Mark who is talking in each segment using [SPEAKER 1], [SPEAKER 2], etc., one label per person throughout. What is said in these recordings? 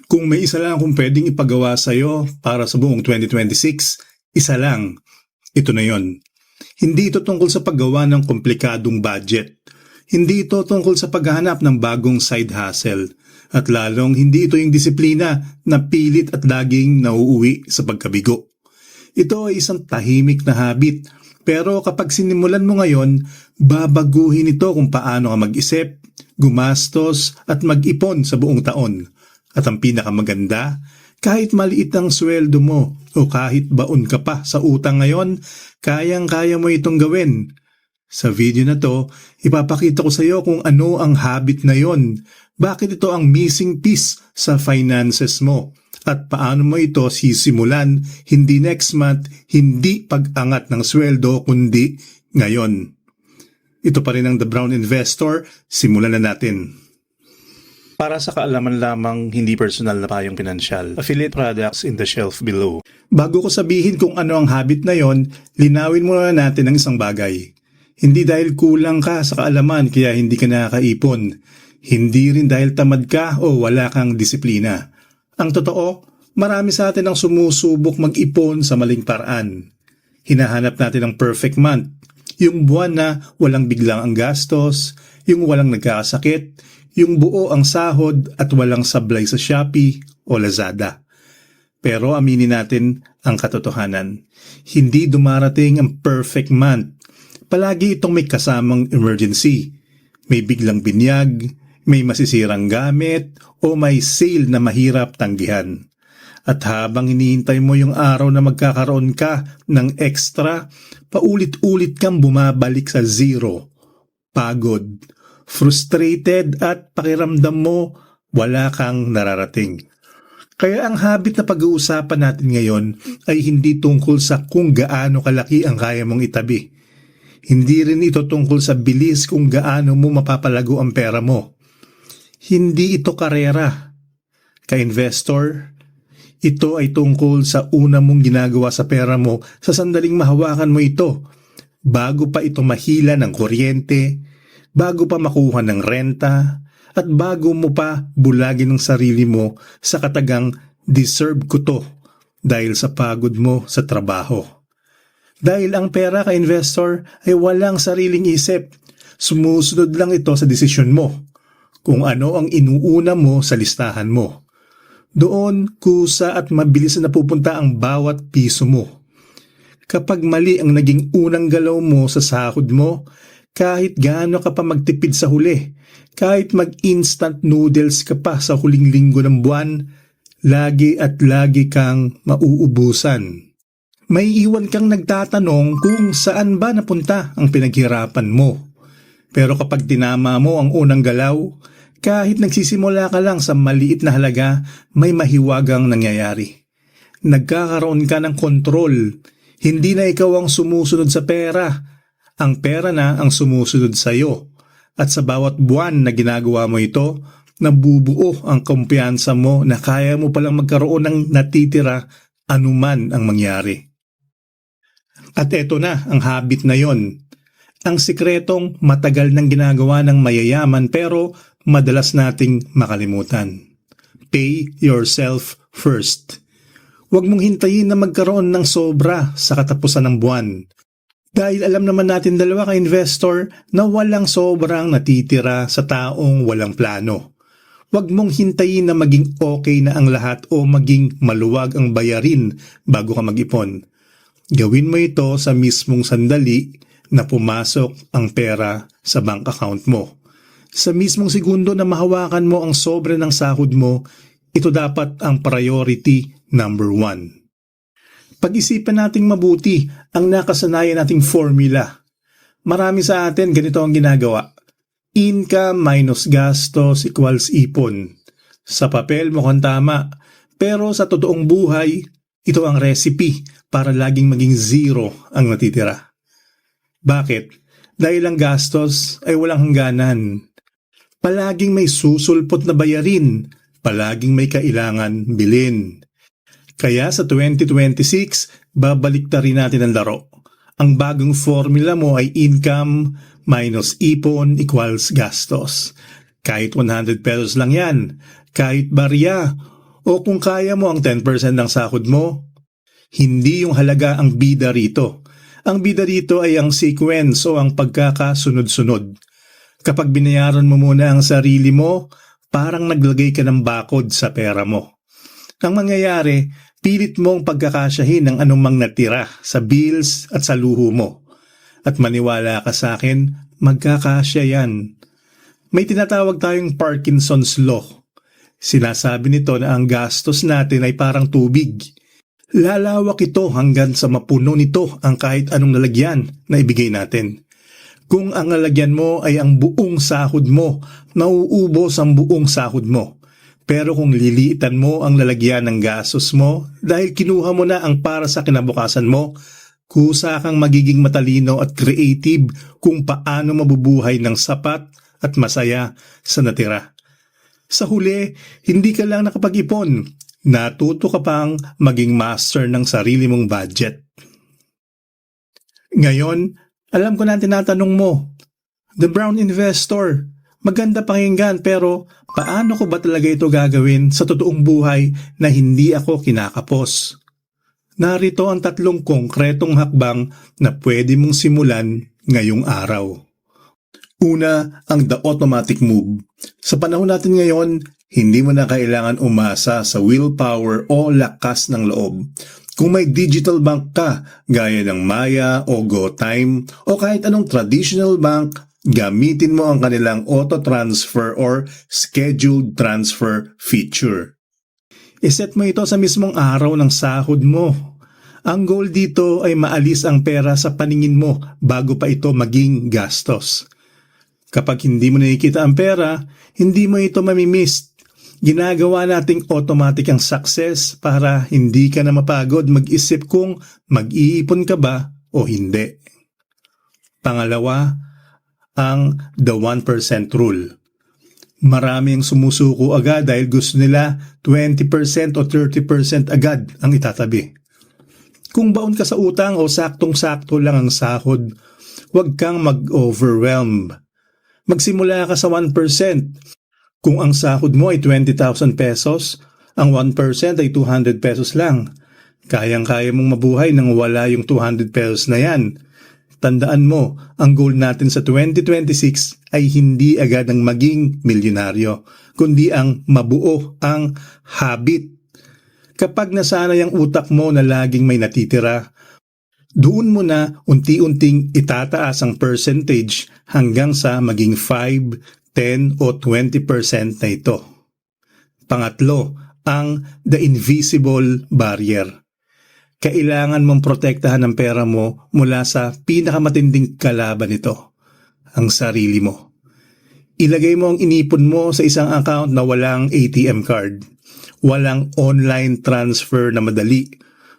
[SPEAKER 1] Kung may isa lang akong pwedeng ipagawa sa'yo para sa buong 2026, isa lang. Ito na yon. Hindi ito tungkol sa paggawa ng komplikadong budget. Hindi ito tungkol sa paghahanap ng bagong side hustle. At lalong hindi ito yung disiplina na pilit at laging nauuwi sa pagkabigo. Ito ay isang tahimik na habit. Pero kapag sinimulan mo ngayon, babaguhin ito kung paano ka mag-isip, gumastos at mag-ipon sa buong taon. At ang pinakamaganda, kahit maliit ang sweldo mo o kahit baon ka pa sa utang ngayon, kayang-kaya mo itong gawin. Sa video na to, ipapakita ko sa iyo kung ano ang habit na yon, bakit ito ang missing piece sa finances mo, at paano mo ito sisimulan, hindi next month, hindi pag-angat ng sweldo, kundi ngayon. Ito pa rin ang The Brown Investor, simulan na natin.
[SPEAKER 2] Para sa kaalaman lamang, hindi personal na payong pinansyal. Affiliate products in the shelf below.
[SPEAKER 1] Bago ko sabihin kung ano ang habit na yon, linawin muna natin ang isang bagay. Hindi dahil kulang ka sa kaalaman kaya hindi ka nakakaipon. Hindi rin dahil tamad ka o wala kang disiplina. Ang totoo, marami sa atin ang sumusubok mag-ipon sa maling paraan. Hinahanap natin ang perfect month. Yung buwan na walang biglang ang gastos, yung walang nagkakasakit, yung buo ang sahod at walang sablay sa Shopee o Lazada. Pero aminin natin ang katotohanan. Hindi dumarating ang perfect month. Palagi itong may kasamang emergency. May biglang binyag, may masisirang gamit, o may sale na mahirap tanggihan. At habang hinihintay mo yung araw na magkakaroon ka ng extra, paulit-ulit kang bumabalik sa zero. Pagod, frustrated at pakiramdam mo wala kang nararating. Kaya ang habit na pag-uusapan natin ngayon ay hindi tungkol sa kung gaano kalaki ang kaya mong itabi. Hindi rin ito tungkol sa bilis kung gaano mo mapapalago ang pera mo. Hindi ito karera. Ka-investor, ito ay tungkol sa una mong ginagawa sa pera mo sa sandaling mahawakan mo ito, bago pa ito mahila ng kuryente, bago pa makuha ng renta, at bago mo pa bulagin ang sarili mo sa katagang deserve ko to dahil sa pagod mo sa trabaho. Dahil ang pera ka-investor ay walang sariling isip, sumusunod lang ito sa desisyon mo, kung ano ang inuuna mo sa listahan mo. Doon kusa at mabilis na napupunta ang bawat piso mo. Kapag mali ang naging unang galaw mo sa sahod mo, kahit gaano ka pa magtipid sa huli, kahit mag-instant noodles ka pa sa huling linggo ng buwan, lagi at lagi kang mauubusan. May iwan kang nagtatanong kung saan ba napunta ang pinaghirapan mo. Pero kapag tinama mo ang unang galaw, kahit nagsisimula ka lang sa maliit na halaga, may mahiwagang nangyayari. Nagkakaroon ka ng kontrol. Hindi na ikaw ang sumusunod sa pera. Ang pera na ang sumusunod sa iyo. At sa bawat buwan na ginagawa mo ito, nabubuo ang kumpiyansa mo na kaya mo palang magkaroon ng natitira anuman ang mangyari. At eto na ang habit na yon. Ang sikretong matagal nang ginagawa ng mayayaman pero madalas nating makalimutan. Pay yourself first. Huwag mong hintayin na magkaroon ng sobra sa katapusan ng buwan. Dahil alam naman natin dalawa ka-investor na walang sobrang natitira sa taong walang plano. Huwag mong hintayin na maging okay na ang lahat o maging maluwag ang bayarin bago ka mag-ipon. Gawin mo ito sa mismong sandali na pumasok ang pera sa bank account mo. Sa mismong segundo na mahawakan mo ang sobre ng sahod mo, ito dapat ang priority number 1. Pag-isipan nating mabuti ang nakasanayan nating formula. Marami sa atin ganito ang ginagawa. Income minus gastos equals ipon. Sa papel mukhang tama, pero sa totoong buhay, ito ang recipe para laging maging zero ang natitira. Bakit? Dahil ang gastos ay walang hangganan. Palaging may susulpot na bayarin, palaging may kailangan bilhin. Kaya sa 2026, babaliktarin natin ang laro. Ang bagong formula mo ay income minus ipon equals gastos. Kahit 100 pesos lang yan, kahit barya, o kung kaya mo ang 10% ng sahod mo. Hindi yung halaga ang bida rito. Ang bida rito ay ang sequence o ang pagkakasunod-sunod. Kapag binayaran mo muna ang sarili mo, parang naglagay ka ng bakod sa pera mo. Ang mangyayari, pilit mong pagkakasyahin ang anumang natira sa bills at sa luho mo. At maniwala ka sa akin, magkakasya yan. May tinatawag tayong Parkinson's Law. Sinasabi nito na ang gastos natin ay parang tubig. Lalawak ito hanggang sa mapuno nito ang kahit anong lalagyan na ibigay natin. Kung ang lalagyan mo ay ang buong sahod mo, mauubos ang buong sahod mo. Pero kung liliitan mo ang lalagyan ng gastos mo dahil kinuha mo na ang para sa kinabukasan mo, kusa kang magiging matalino at creative kung paano mabubuhay ng sapat at masaya sa natira. Sa huli, hindi ka lang nakapag-ipon, natuto ka pang maging master ng sarili mong budget. Ngayon, alam ko na ang tinatanong mo, The Brown Investor, maganda pakinggan pero paano ko ba talaga ito gagawin sa totoong buhay na hindi ako kinakapos? Narito ang 3 konkretong hakbang na pwede mong simulan ngayong araw. Una, ang The Automatic Move. Sa panahon natin ngayon, hindi mo na kailangan umasa sa willpower o lakas ng loob. Kung may digital bank ka, gaya ng Maya o GoTime o kahit anong traditional bank, gamitin mo ang kanilang auto transfer or scheduled transfer feature. Iset mo ito sa mismong araw ng sahod mo. Ang goal dito ay maalis ang pera sa paningin mo bago pa ito maging gastos. Kapag hindi mo nakikita ang pera, hindi mo ito mamimiss. Ginagawa nating automatic ang success para hindi ka na mapagod mag-isip kung mag-iipon ka ba o hindi. Pangalawa, ang The 1% Rule. Marami ang sumusuko agad dahil gusto nila 20% o 30% agad ang itatabi. Kung baon ka sa utang o saktong-sakto lang ang sahod, huwag kang mag-overwhelm. Magsimula ka sa 1%. Kung ang sahod mo ay 20,000 pesos, ang 1% ay 200 pesos lang. Kayang-kaya mong mabuhay nang wala yung 200 pesos na yan. Tandaan mo, ang goal natin sa 2026 ay hindi agad ang maging milyonaryo, kundi ang mabuo ang habit. Kapag nasanay ang utak mo na laging may natitira, doon mo na unti-unting itataas ang percentage hanggang sa maging 5, 10 o 20% na ito. Pangatlo, ang The Invisible Barrier. Kailangan mong protektahan ang pera mo mula sa pinakamatinding kalaban nito, ang sarili mo. Ilagay mo ang inipon mo sa isang account na walang ATM card, walang online transfer na madali,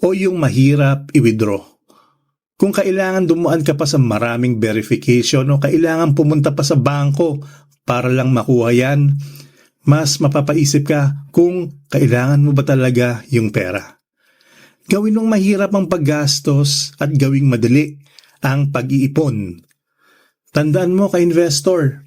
[SPEAKER 1] o yung mahirap i-withdraw. Kung kailangan dumuan ka pa sa maraming verification o kailangan pumunta pa sa bangko para lang makuha yan, mas mapapaisip ka kung kailangan mo ba talaga yung pera. Gawin mong mahirap ang paggastos at gawing madali ang pag-iipon. Tandaan mo ka-investor,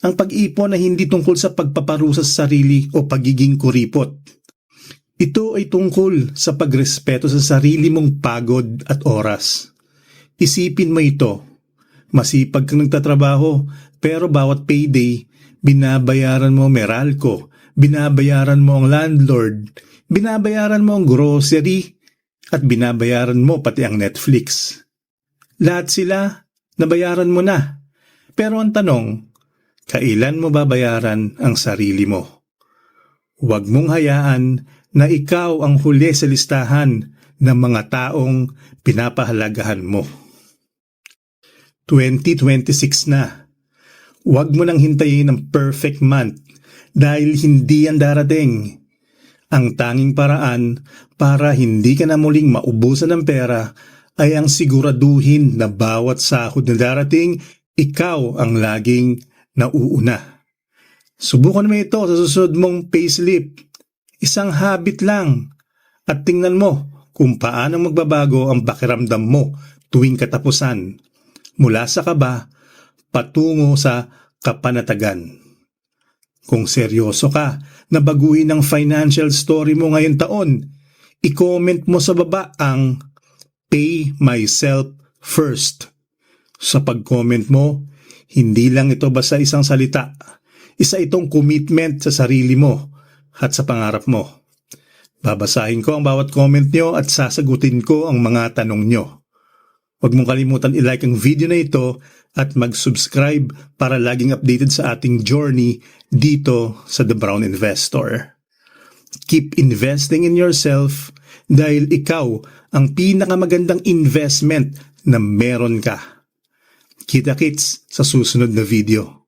[SPEAKER 1] ang pag-iipon ay hindi tungkol sa pagpaparusa sa sarili o pagiging kuripot. Ito ay tungkol sa pagrespeto sa sarili mong pagod at oras. Isipin mo ito, masipag kang nagtatrabaho pero bawat payday, binabayaran mo Meralco, binabayaran mo ang landlord, binabayaran mo ang grocery, at binabayaran mo pati ang Netflix. Lahat sila, nabayaran mo na. Pero ang tanong, kailan mo babayaran ang sarili mo? Huwag mong hayaan na ikaw ang huli sa listahan ng mga taong pinapahalagahan mo. 2026 na. Huwag mo nang hintayin ang perfect month dahil hindi yan darating. Ang tanging paraan para hindi ka na muling maubusan ng pera ay ang siguraduhin na bawat sahod na darating, ikaw ang laging nauuna. Subukan mo ito sa susunod mong payslip. Isang habit lang. At tingnan mo kung paano magbabago ang pakiramdam mo tuwing katapusan. Mula sa kaba, patungo sa kapanatagan. Kung seryoso ka na baguhin ang financial story mo ngayong taon, i-comment mo sa baba ang Pay Myself First. Sa pag-comment mo, hindi lang ito basta isang salita. Isa itong commitment sa sarili mo at sa pangarap mo. Babasahin ko ang bawat comment nyo at sasagutin ko ang mga tanong nyo. Huwag mong kalimutan i-like ang video na ito at mag-subscribe para laging updated sa ating journey dito sa The Brown Investor. Keep investing in yourself dahil ikaw ang pinakamagandang investment na meron ka. Kita-kits sa susunod na video.